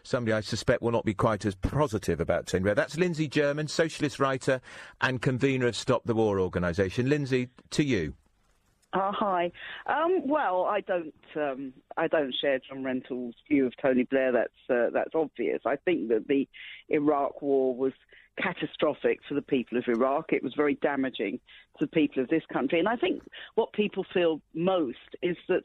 Somebody I suspect will not be quite as positive about Tony Blair. That's Lindsey German, socialist writer and convener of Stop the War organisation. Lindsey, to you. Hi. Well, I don't share John Rentoul's view of Tony Blair. That's obvious. I think that the Iraq War was catastrophic for the people of Iraq. It was very damaging to the people of this country. And I think what people feel most is that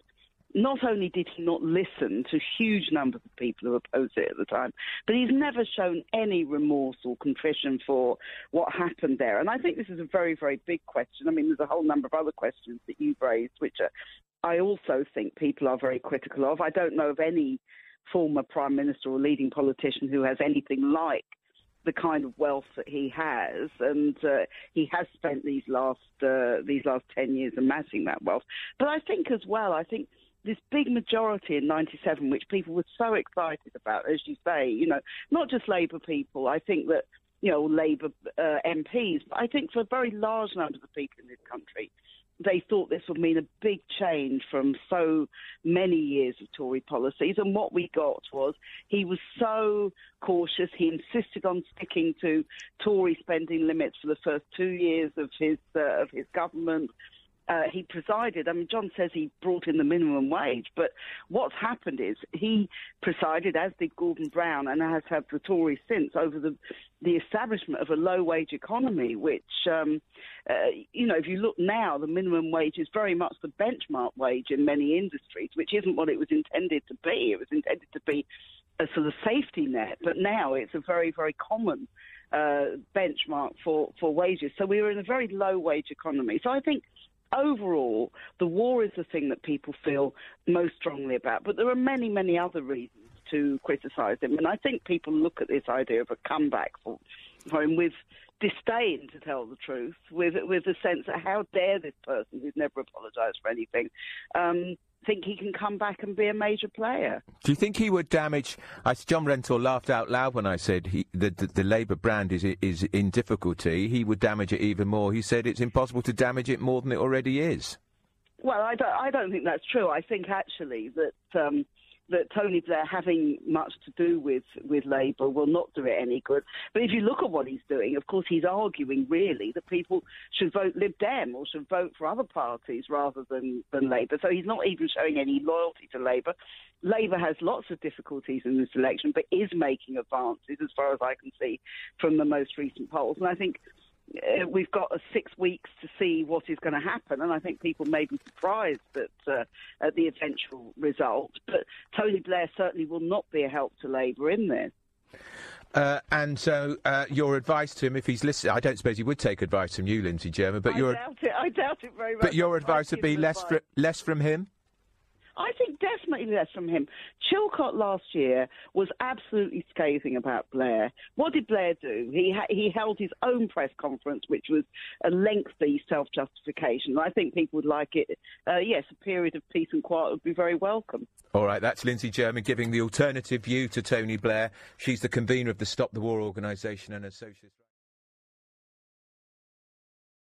not only did he not listen to huge numbers of people who opposed it at the time, but he's never shown any remorse or contrition for what happened there. And I think this is a very, very big question. I mean, there's a whole number of other questions that you've raised, which I also think people are very critical of. I don't know of any former prime minister or leading politician who has anything like the kind of wealth that he has, and he has spent these last 10 years amassing that wealth. But I think as well, this big majority in 97, which people were so excited about, as you say, not just Labour people, I think that, Labour MPs, but I think for very large numbers of people in this country, they thought this would mean a big change from so many years of Tory policies. And what we got was he was so cautious. He insisted on sticking to Tory spending limits for the first 2 years of his government. He presided, John says he brought in the minimum wage, but what's happened is he presided, as did Gordon Brown, and has had the Tories since, over the establishment of a low-wage economy, which, if you look now, the minimum wage is very much the benchmark wage in many industries, which isn't what it was intended to be. It was intended to be a sort of safety net, but now it's a very, very common benchmark for wages. So we were in a very low-wage economy. So I think overall, the war is the thing that people feel most strongly about. But there are many, many other reasons to criticise him. And I think people look at this idea of a comeback for him with disdain, to tell the truth, with a sense of how dare this person who's never apologised for anything think he can come back and be a major player. Do you think he would damage... John Rentoul laughed out loud when I said the Labour brand is in difficulty. He would damage it even more. He said it's impossible to damage it more than it already is. Well, I don't think that's true. I think actually that Tony Blair having much to do with Labour will not do it any good. But if you look at what he's doing, of course, he's arguing really that people should vote Lib Dem or should vote for other parties rather than Labour. So he's not even showing any loyalty to Labour. Labour has lots of difficulties in this election, but is making advances as far as I can see from the most recent polls. And I think we've got 6 weeks to see what is going to happen, and I think people may be surprised at the eventual result. But Tony Blair certainly will not be a help to Labour in this. And so your advice to him, if he's listening, I don't suppose he would take advice from you, Lindsey German, but I doubt it very much. But your advice would be less from him? I think definitely less from him. Chilcot last year was absolutely scathing about Blair. What did Blair do? He held his own press conference, which was a lengthy self-justification. I think people would like it. Yes, a period of peace and quiet would be very welcome. All right, that's Lindsey German giving the alternative view to Tony Blair. She's the convener of the Stop the War organisation and a socialist...